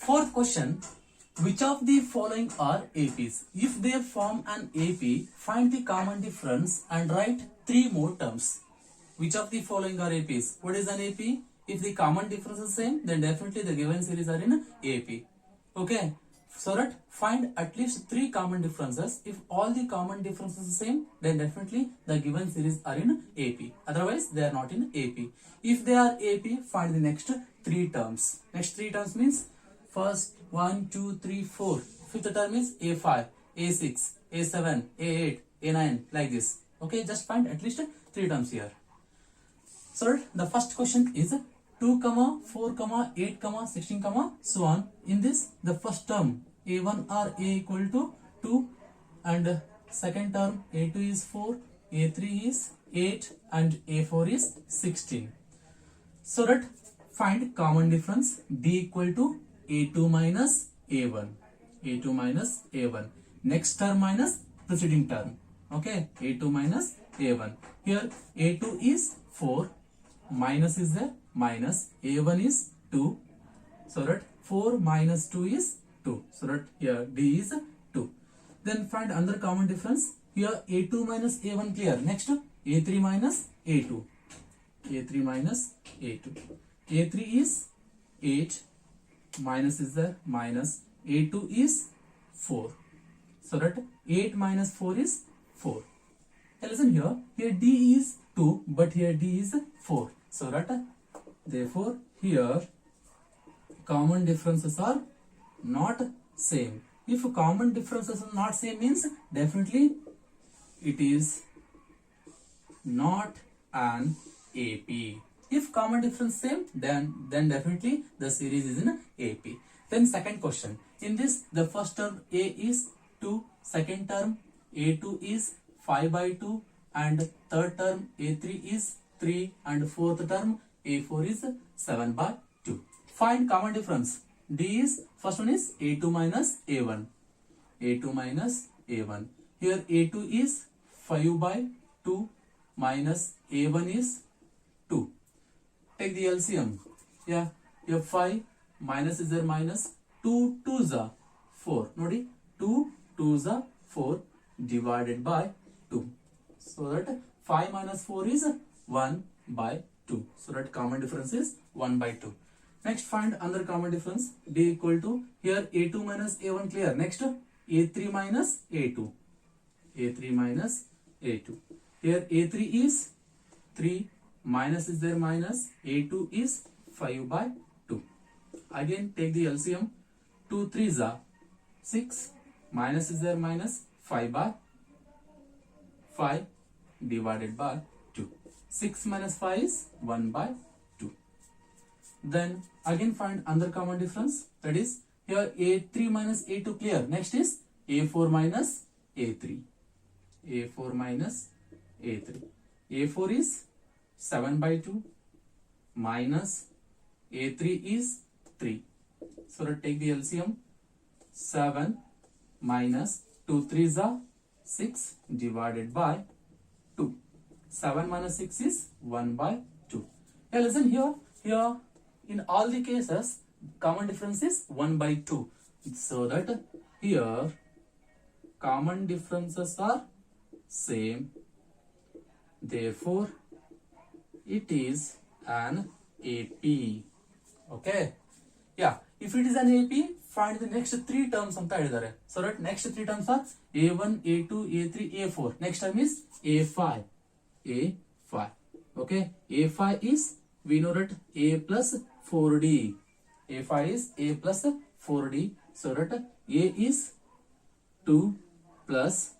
Fourth question, which of the following are APs? If they form an AP, find the common difference and write three more terms. Which of the following are APs? What is an AP? If the common difference is same, then definitely the given series are in AP. Okay. So that find at least three common differences. If all the common differences are same, then definitely the given series are in AP. Otherwise, they are not in AP. If they are AP, find the next three terms. Next three terms means first 1, 2, 3, 4. Fifth term is A5, A6, A7, A8, A9 like this. Okay, just find at least three terms here. So the first question is 2, 4, 8, 16, so on. In this, the first term A1 or A equal to 2 and second term A2 is 4, A3 is 8 and A4 is 16. So that find common difference B equal to A2 minus A1. A2 minus A1. Next term minus preceding term. Okay, A2 minus A1. Here A2 is 4. Minus is there, minus A1 is 2, so that 4 minus 2 is 2, so that here D is 2. Then find another common difference. Here A2 minus A1 clear. Next A3 minus A2. A3 minus A2. A3 is 8, minus is there, minus A2 is 4, so that 8 minus 4 is 4. Now listen here D is 2, but here D is 4. So that therefore here common differences are not same. If common differences are not same means definitely it is not an AP. If common difference same, then definitely the series is in AP. Then second question. In this, the first term A is 2, second term A2 is 5 by 2 and third term A3 is 3 and fourth term A4 is 7 by 2. Find common difference. D is, first one is A2 minus A1. A2 minus A1. Here A2 is 5 by 2 minus A1 is 2. Take the LCM. Yeah, here 5 minus is there, minus 2 2s are 4. Nodi 2 2s are 4 divided by 2. So that 5 minus 4 is 1 by 2. So that common difference is 1 by 2. Next find another common difference. D equal to, here A2 minus A1 clear. Next A3 minus A2. A3 minus A2. Here A3 is 3, minus is there, minus A2 is 5 by 2. Again take the LCM. 2 3s are 6, minus is there, minus 5 by 5 divided by 2. 6 minus 5 is 1 by 2. Then again find another common difference, that is here A3 minus A2 clear. Next is A4 minus A3. A4 minus A3. A4 is 7 by 2 minus A3 is 3. So to take the LCM, 7 minus 2 3s are 6 divided by 2. 7 minus 6 is 1 by 2. Yeah, listen here in all the cases common difference is 1 by 2. So that here common differences are same. Therefore, it is an AP. Okay. Yeah. If it is an AP, find the next three terms anta helidare. So that next three terms are A1, A2, A3, A4. Next term is A5. A5. Okay. A5 is, we know that A plus 4D. A5 is A plus 4D. So that A is 2 plus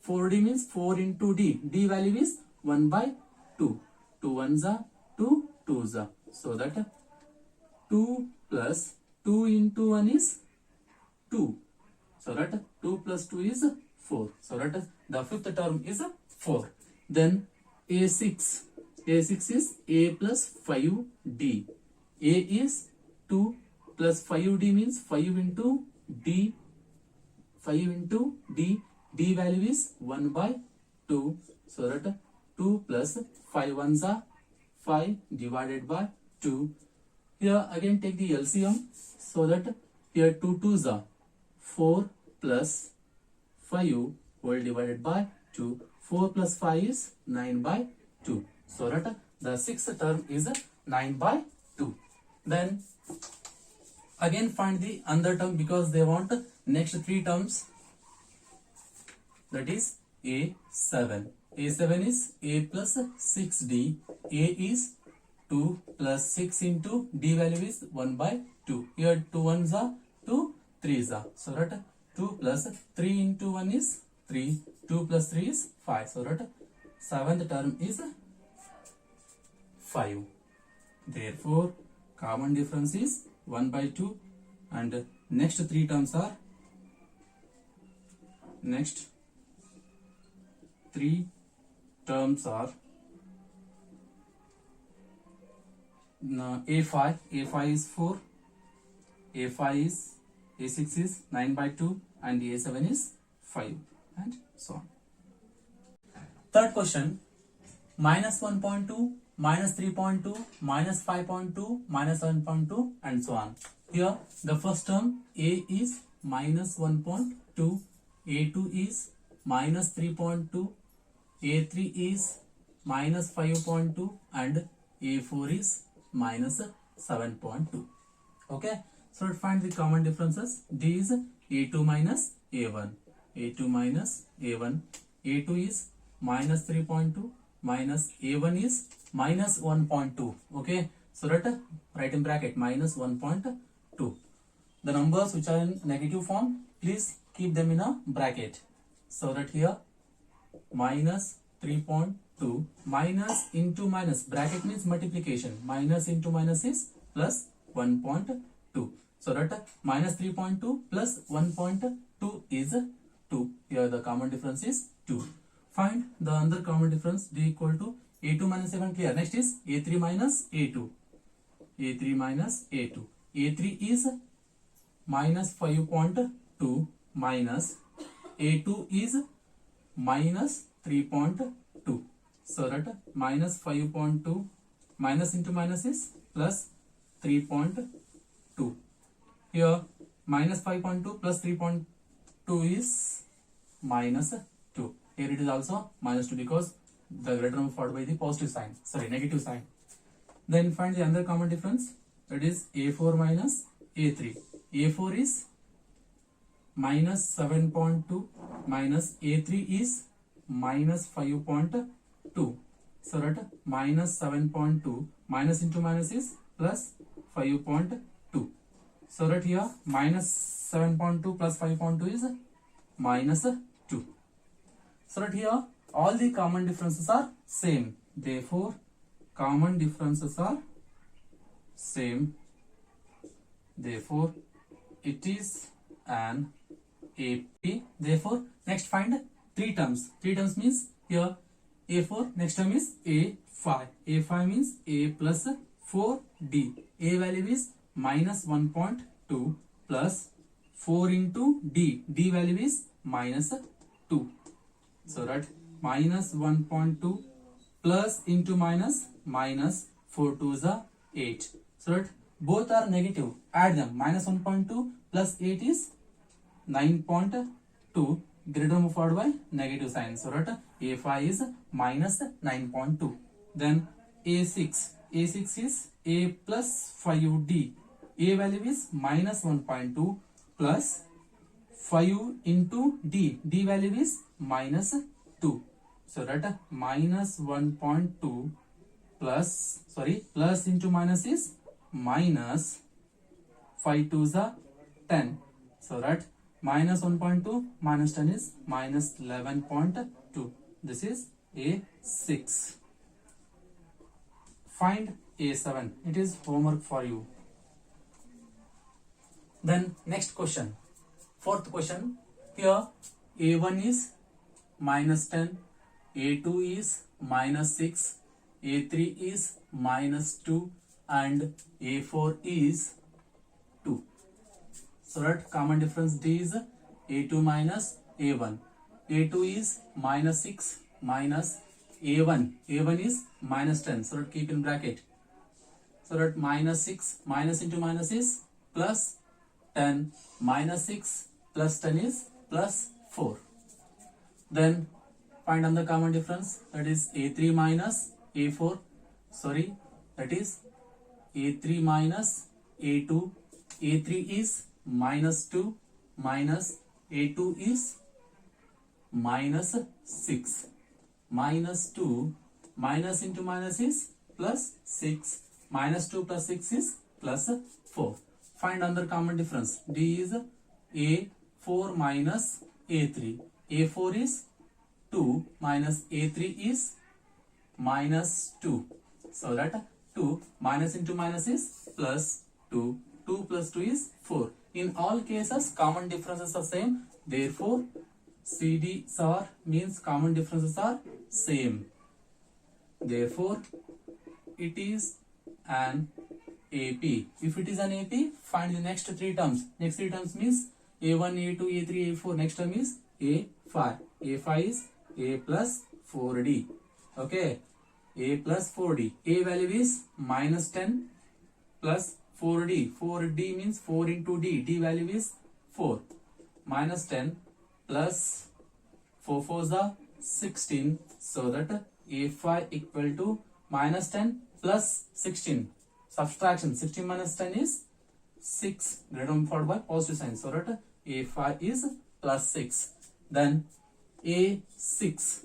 4D means 4 into D. D value is 1 by 2. 2 1s are 2 2s are. So that 2 plus 2 into 1 is 2. So that 2 plus 2 is 4. So that the fifth term is 4. Then A6. A6 is A plus 5D. A is 2 plus 5D means 5 into D. 5 into D. D value is 1 by 2. So that 2 plus 5 1s are 5 divided by 2. Here again take the LCM. So that Here 2 2s are 4 plus 5 whole divided by 2. 4 plus 5 is 9 by 2. So that the sixth term is 9 by 2. Then again find the another term because they want next three terms, that is A7. A7 is A plus 6D. A is 2 plus 6 into D value is 1 by 2. Here 2 ones are 2 3s are. So that 2 plus 3 into 1 is 3. 2 plus 3 is 5. So that seventh term is 5. Therefore, common difference is 1 by 2, and next three terms are A5. A5 is 4. A5 is A6 is 9 by 2, and A7 is 5, and so on. Third question, minus 1.2, minus 3.2, minus 5.2, minus 7.2, and so on. Here the first term A is minus 1.2, A2 is minus 3.2, A3 is minus 5.2, and A4 is minus 7.2. Okay, so find the common differences. D is A2 minus A1, A2 minus A1, A2 is minus 3.2, minus A1 is minus 1.2. Okay, so that write in bracket minus 1.2. The numbers which are in negative form, please keep them in a bracket. So that here minus 3.2, minus into minus, bracket means multiplication, minus into minus is plus 1.2. So that minus 3.2 plus 1.2 is 2. Here the common difference is 2. Find the other common difference. D equal to A2 minus A1 clear. Next is A3 minus A2. A3 minus A2. A3 is minus 5.2 minus A2 is minus 3.2. So that minus 5.2 minus into minus is plus 3.2. Here minus 5.2 plus 3.2 is minus 2. Here it is also minus 2 because the greater number followed by the positive sign, sorry, negative sign. Then find the other common difference, that is A4 minus A3. A4 is minus 7.2 minus A3 is minus 5.2. So that minus 7.2 minus into minus is plus 5.2. So that here minus 7.2 plus 5.2 is minus 2. So that here all the common differences are same. Therefore, common differences are same. Therefore, it is an AP. Therefore, next find three terms. Three terms means here A4. Next term is A5. A5 means A plus 4D. A value is minus 1.2 plus 4 into D. D value is minus 2. So that minus 1.2 plus into minus, minus 4 2s are 8. So that both are negative. Add them. Minus 1.2 plus 8 is 9.2. Greater number followed by negative sign. So that A5 is minus 9.2. Then A6. A6 is A plus 5D. A value is minus 1.2 plus 5 into D. D value is minus 2. So that minus 1.2 plus, sorry, plus into minus is minus 5 2s are 10. So that minus 1.2 minus 10 is minus 11.2. This is A6. Find A7. It is homework for you. Then next question. Fourth question. Here A1 is minus 10. A2 is minus 6. A3 is minus 2. And A4 is 2. So that common difference D is A2 minus A1. A2 is minus 6 minus A1. A1 is minus 10. So that keep in bracket. So that minus 6 minus into minus is plus 10 minus 6 plus 10 is plus 4. Then find another common difference, that is a3 minus a4. Sorry, that is a3 minus a2. a3 is minus 2 minus a2 is minus 6. Minus 2 minus into minus is plus 6. Minus 2 plus 6 is plus 4. Find another common difference. D is a4 minus a3. a4 is 2 minus a3 is minus 2. So that 2 minus into minus is plus 2. 2 plus 2 is 4. In all cases, common differences are same. Therefore, CDSR means common differences are same. Therefore, it is an AP. If it is an AP, find the next three terms. Next three terms means A1, A2, A3, A4. Next term is A5. A5 is A plus 4D. Okay. A plus 4D. A value is minus 10 plus 4D. 4D means 4 into D. D value is 4. Minus 10 plus 4 4s are 16. So that A5 equal to minus 10 plus 16. Subtraction 16 minus 10 is 6. Greater than followed by positive sign. So that A5 is plus 6. Then A6,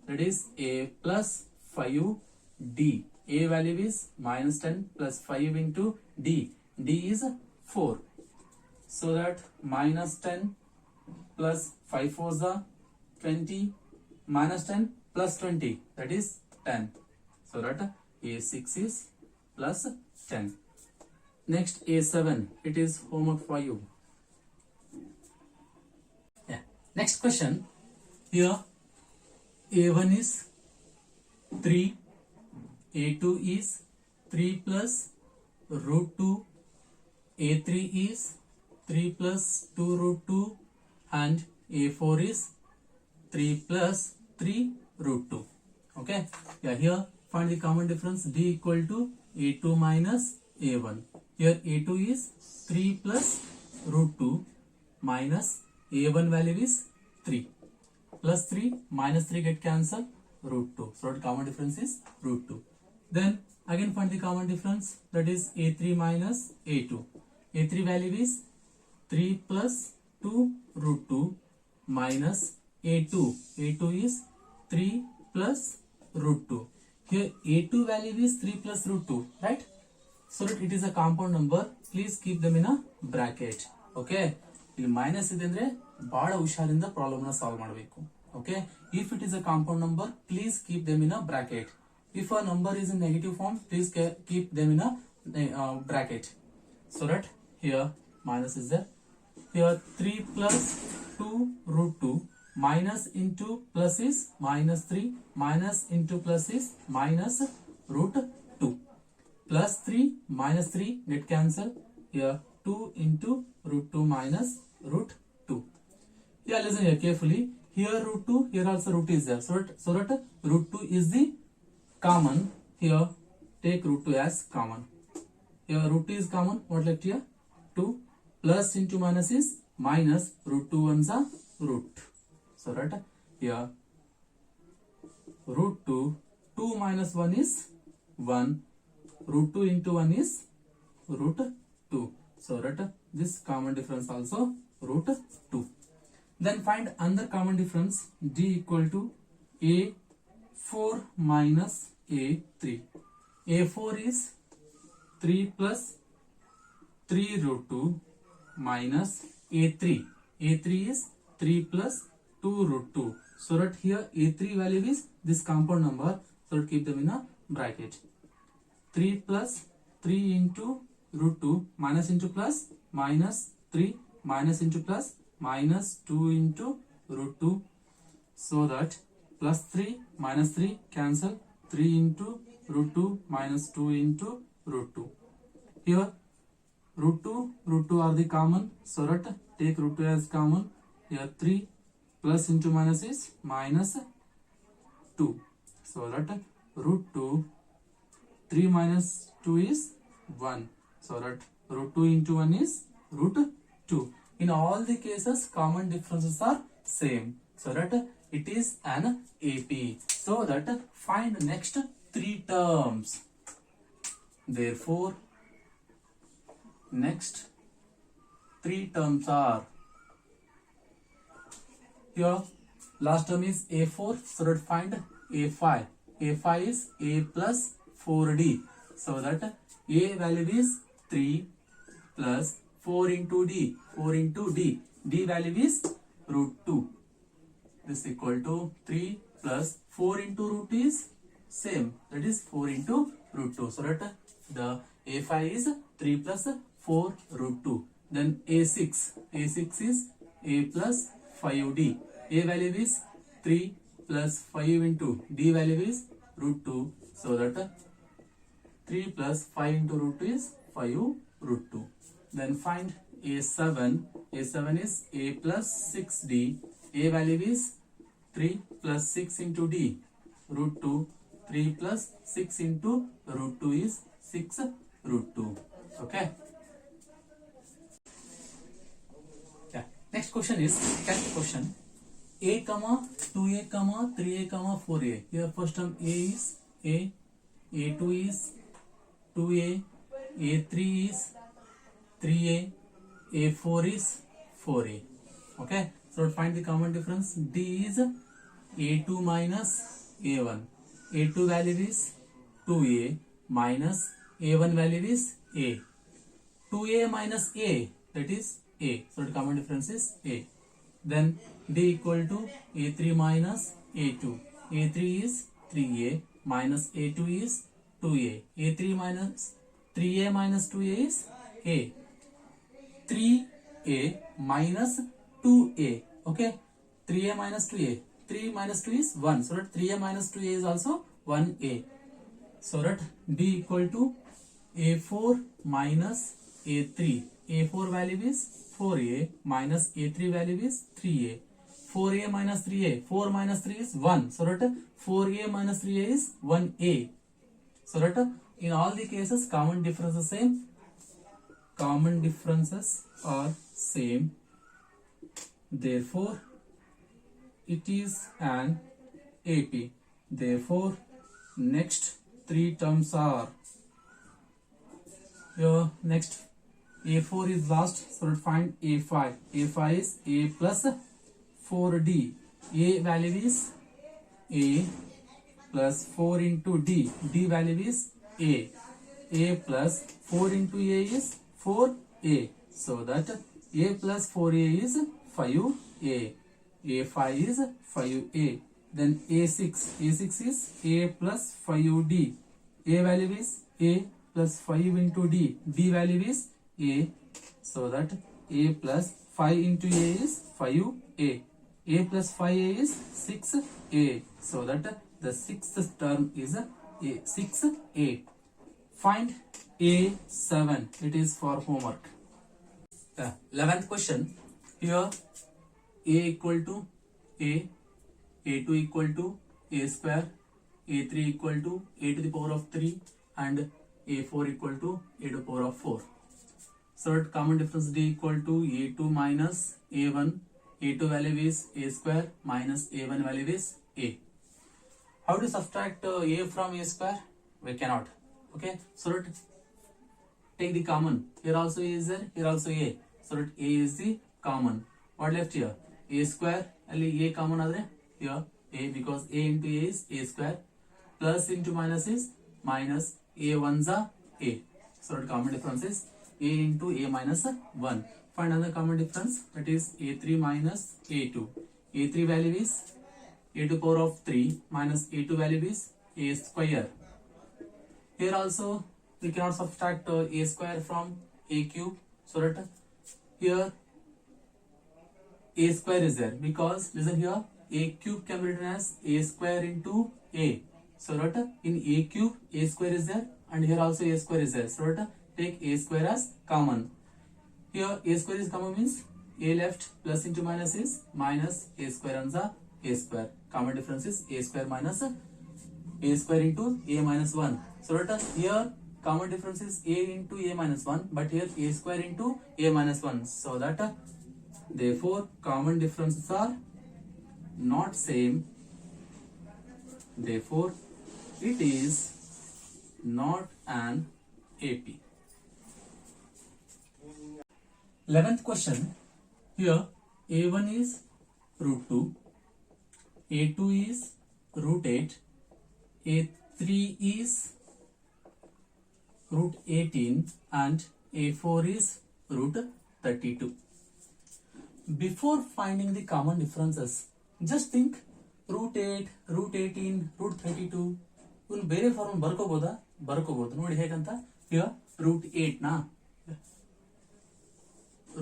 that is A plus 5D. A value is minus 10 plus 5 into D. D is 4. So that minus 10 plus 5 4s are 20. Minus 10 plus 20, that is 10. So that A6 is plus 10. Next A7, it is homework for you. Yeah. Next question. Here A1 is 3. A2 is 3 plus root 2. A3 is 3 plus 2 root 2. And A4 is 3 plus 3 root 2. Okay. Yeah, here find the common difference. D equal to A2 minus A1. Here A2 is 3 plus root 2 minus A1 value is 3. Plus 3 minus 3 get cancelled, root 2. So the common difference is root 2. Then again find the common difference, that is A3 minus A2. A3 value is 3 plus 2 root 2 minus A2. A2 is 3 plus root 2. Here A2 value is 3 plus root 2, right? So that it is a compound number. Please keep them in a bracket. Okay. ಇಲ್ಲಿ minus ಇದೆ ಅಂದ್ರೆ ಬಹಳ ಹುಷಾರಿಂದ problem ನ solve ಮಾಡಬೇಕು. Okay. If it is a compound number, please keep them in a bracket. If a number is in negative form, please keep them in a bracket. So that here minus is there. Here 3 plus 2 root 2 minus into plus is minus 3 minus into plus is minus root 2 plus 3 minus 3 get cancel. Here 2 into root 2 minus root 2. Yeah, listen here carefully. Here root 2, here also root is there. So that root 2 is the common. Here take root 2 as common. Here root 2 is common. What left here? 2 plus into minus is minus root 2 ones are root. So that here root 2, 2 minus 1 is 1. Root 2 into 1 is root 2. So that this common difference also root 2. Then find another common difference. D equal to A4 minus A3. A4 is 3 plus 3 root 2 minus A3. A3 is 3 plus 2 root 2. So that here A3 value is this compound number. So that keep them in a bracket. 3 plus 3 into root 2 minus into plus minus 3 minus into plus minus 2 into root 2. So that plus 3 minus 3 cancel. 3 into root 2 minus 2 into root 2. Here root 2 are the common. So that take root 2 as common. Here 3 plus into minus is minus 2. So that root 2, 3 minus 2 is 1. So that root 2 into 1 is root In all the cases, common differences are same. So that it is an AP. So that find next three terms. Therefore, next three terms are, here last term is A4, so that find A5. A5 is A plus 4D. So that A value is 3 plus 4 into D. 4 into D. D value is root 2. This is equal to 3 plus 4 into root is same. That is 4 into root 2. So that the A5 is 3 plus 4 root 2. Then A6. A6 is A plus 5D. A value is 3 plus 5 into D value is root 2. So that 3 plus 5 into root 2 is 5 root 2. Then find A7. A7 is A plus 6D. A value is 3 plus 6 into D root 2. 3 plus 6 into root 2 is 6 root 2. Okay. Yeah. Next question is 10th question. A comma 2A comma 3A comma 4A. Here first term A is A. A2 is 2A. A3 is 3A. A4 is 4A. Okay. So find the common difference. D is A2 minus A1. A2 value is 2A minus A1 value is A. 2A minus A, that is A. So the common difference is A. Then D equal to A3 minus A2. A3 is 3A minus A2 is 2A. A3 minus 3A minus 2A is A. 3A minus 2A. Okay. 3A minus 2A. 3 minus 2 is 1. So that 3A minus 2A is also 1A. So that D equal to A4 minus A3. A4 value is 4A minus A3 value is 3A. 4A minus 3A. 4 minus 3 is 1. So that 4A minus 3A is 1A. So that in all the cases common differences same. Common differences are same. Therefore, it is an AP. Therefore, next three terms are, your next A4 is last, so find A5. A5 is A plus 4D. A value is A plus 4 into D. D value is A. A plus 4 into A is 4A. So that A plus 4A is 5A. A5 is 5A. Then A6. A6 is A plus 5D. A value is A plus 5 into D. D value is A. So that A plus 5 into A is 5A. A plus 5A is 6A. So that the sixth term is A, 6A. Find A7. It is for homework. The 11th question. Here A equal to A, A2 equal to A square, A3 equal to A to the power of 3 and A4 equal to A to the power of 4. So at common difference D equal to A2 minus A1. A2 value is A square minus A1 value is A. How to subtract A from A square? We cannot. Okay. So that take the common. Here also A is there, here also A. So that A is the common. What left here? A square, only A common are there? Here A, because A into A is A square. Plus into minus is minus. A ones are A. So that common difference is A into A minus 1. Find another common difference, that is A3 minus A2. A3 value is A to the power of 3 minus A2 value is A square. Here also we cannot subtract A square from A cube. So that here A square is there, because listen here, A cube can be written as A square into A. So that in A cube A square is there, and here also A square is there. So that take A square as common. Here A square is common means A left plus into minus is minus A square and the A square. Common difference is A square minus A square into A minus 1. So that here common difference is A into A minus 1, but here A square into A minus 1. So that Therefore, common differences are not same. Therefore, it is not an AP. 11th question. Here, A1 is root 2, A2 is root 8, A3 is root 18 and A4 is root 32. Before finding the common differences, just think root 8, root 18, root 32 ಇವನು ಬೇರೆ form ಬರ್ಕೋಬಹುದು ನೋಡಿ ಹೇಗಂತ. here root 8 na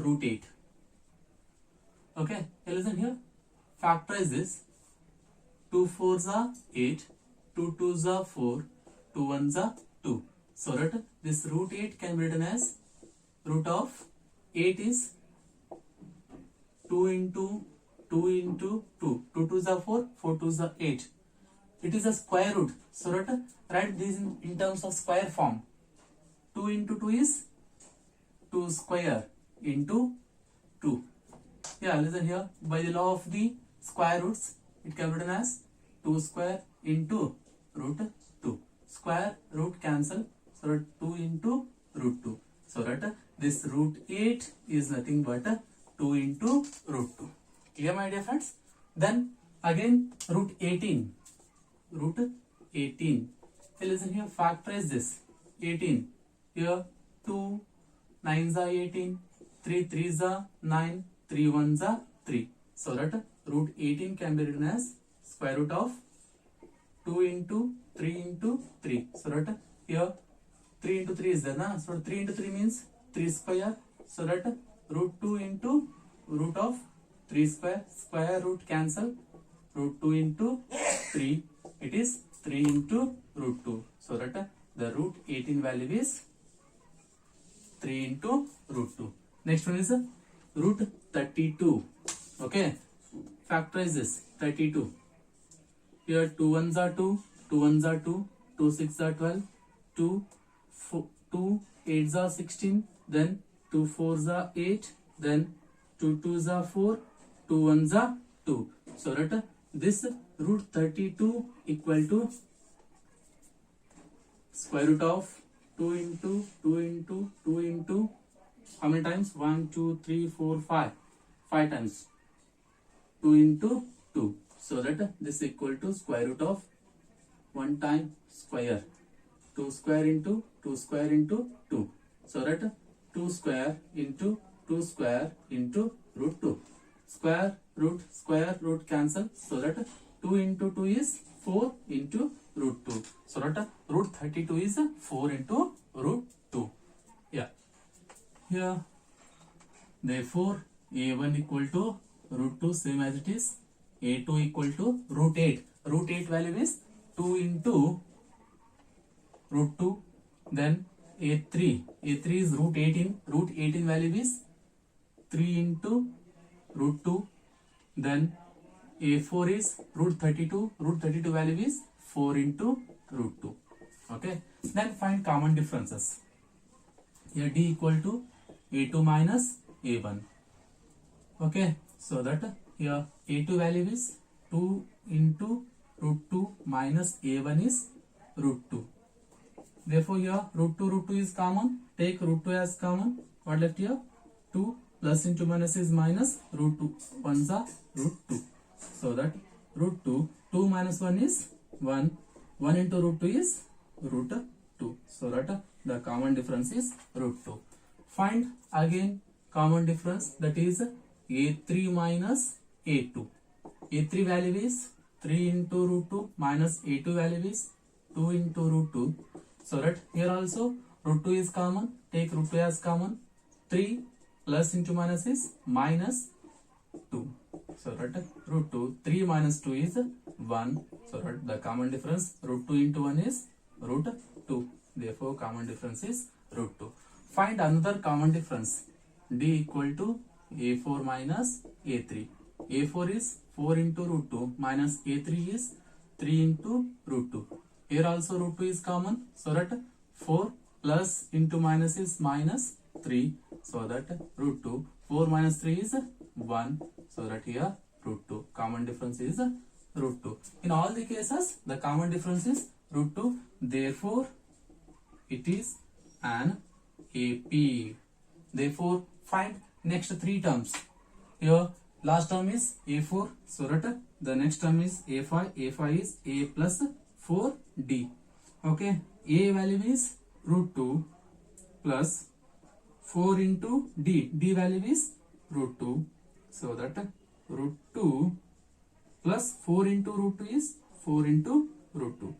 root 8. Okay, listen here. Factorize this. 2 4s are 8, 2 2s are 4, 2 1s are 2. So that this root 8 can be written as root of 8 is 2 into 2 into 2. 2 2s are 4, 4 2s are 8. It is a square root. So that write this in terms of square form. 2 into 2 is 2 square into 2. Yeah, listen here. By the law of the square roots, it can be written as 2 square into root 2. Square root cancel. So that 2 into root 2. So that this root 8 is nothing but 2 into root 2. Clear, my dear friends? Then again root 18. Root 18. Hey, listen here. Factorize this. 18. Here 2 9s are 18. 3 3s are 9. 3 1s are 3. So that root 18 can be written as square root of 2 into 3 into 3. So that here 3 into 3 is there, na? So 3 into 3 means 3 square. So that root 2 into root of 3 square. Square root cancel. Root 2 into 3. It is 3 into root 2. So that the root 18 value is 3 into root 2. Next one is root 32. Okay, factorize this. 32. Here 2 1s are 2, 2 1s are 2, 2 6 are 12, 2 2 8s are 16, then 2 4s are 8, then 2 2s are 4, 2 1s are 2. So that this root 32 equal to square root of 2 into 2 into 2 into how many times? 1 2 3 4 5 5 times. 2 into 2. So that this equal to square root of 1 time square. 2 square into 2 square into 2. So that 2 square into 2 square into root 2. Square root cancel. So that 2 into 2 is 4 into root 2. So that root 32 is 4 into root 2. Yeah. Here, therefore, A1 equal to root 2 same as it is. A2 equal to root 8. Root 8 value is 2 into root 2. Then A3. A3 is root 18. Root 18 value is 3 into root 2. Then A4 is root 32. Root 32 value is 4 into root 2. Okay. Then find common differences. Here D equal to A2 minus A1. Okay. So that here A2 value is 2 into root 2 minus A1 is root 2. Therefore here root 2 is common. Take root 2 as common. What left here? 2 plus into minus is minus. Root 2 ones are root 2. So that root 2 2 minus 1 is 1. 1 into root 2 is root 2. So that the common difference is root 2. Find again common difference, that is A3 minus A2. A3 value is 3 into root 2 minus A2 value is 2 into root 2. So that here also root 2 is common. Take root 2 as common. 3 plus into minus is minus 2. So that root 2, 3 minus 2 is 1. So that the common difference root 2 into 1 is root 2. Therefore common difference is root 2. Find another common difference. D equal to A4 minus A3. A4 is 4 into root 2 minus A3 is 3 into root 2. Here also root 2 is common. So that 4 plus into minus is minus 3, so that root 2. 4 minus 3 is 1, so that here root 2. Common difference is root 2. In all the cases, the common difference is root 2. Therefore, it is an AP. Therefore, find next three terms. Here, last term is A4, so that the next term is A5. A5 is A plus 4D. Okay, A value is root 2 plus 4 into D. D value is root 2. So that root 2 plus 4 into root 2 is 4 into root 2.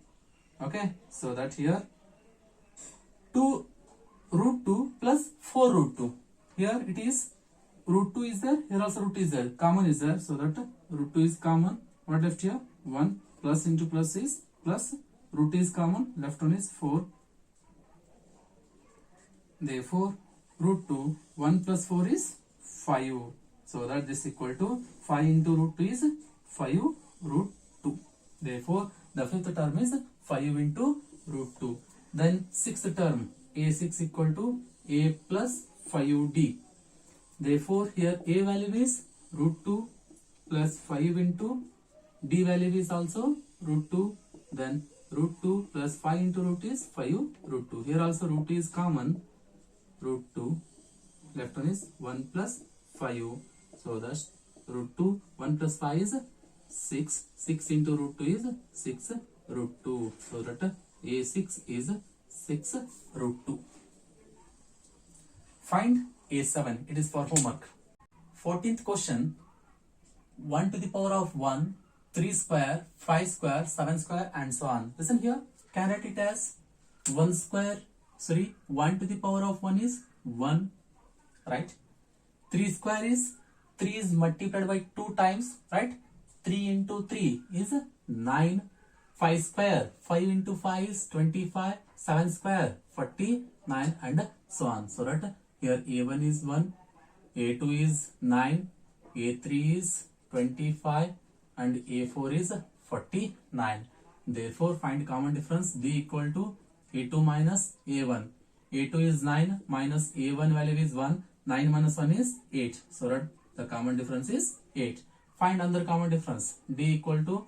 Okay, so that here 2 root 2 plus 4 root 2. Here it is root 2 is there, here also root is there, common is there, so that root 2 is common. What left here? 1 plus into plus is plus, root is common, left one is 4. Therefore, root 2, 1 plus 4 is 5. So that this equal to 5 into root 2 is 5 root 2. Therefore, the fifth term is 5 into root 2. Then sixth term, A6 equal to A plus 5D. Therefore, here A value is root 2 plus 5 into D value is also root 2. Then root 2 plus 5 into root is 5 root 2. Here also root is common, root 2. Left one is 1 plus 5. So that's root 2, 1 plus 5 is 6. 6 into root 2 is 6 root 2. So that A6 is 6 root 2. Find A7. It is for homework. 14th question. 1 to the power of 1, 3 square, 5 square, 7 square and so on. Listen here. Can write it as 1 square. 1 to the power of 1 is 1. Right. 3 square is 3 is multiplied by 2 times. Right. 3 into 3 is 9. 5 square. 5 into 5 is 25. 7 square 49 and so on. So that here A1 is 1, A2 is 9, A3 is 25 and A4 is 49. Therefore, find common difference D equal to A2 minus A1. A2 is 9 minus A1 value is 1. 9 minus 1 is 8. So that the common difference is 8. Find another common difference. D equal to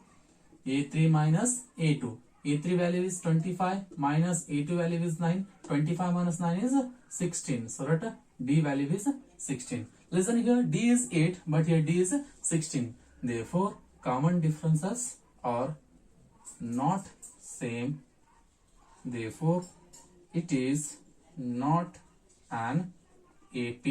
A3 minus A2. A3 value is 25 minus A2 value is 9. 25 minus 9 is 16. So that D value is 16. Listen here, D is 8 but here D is 16. Therefore, common differences are not same. Therefore, it is not an AP.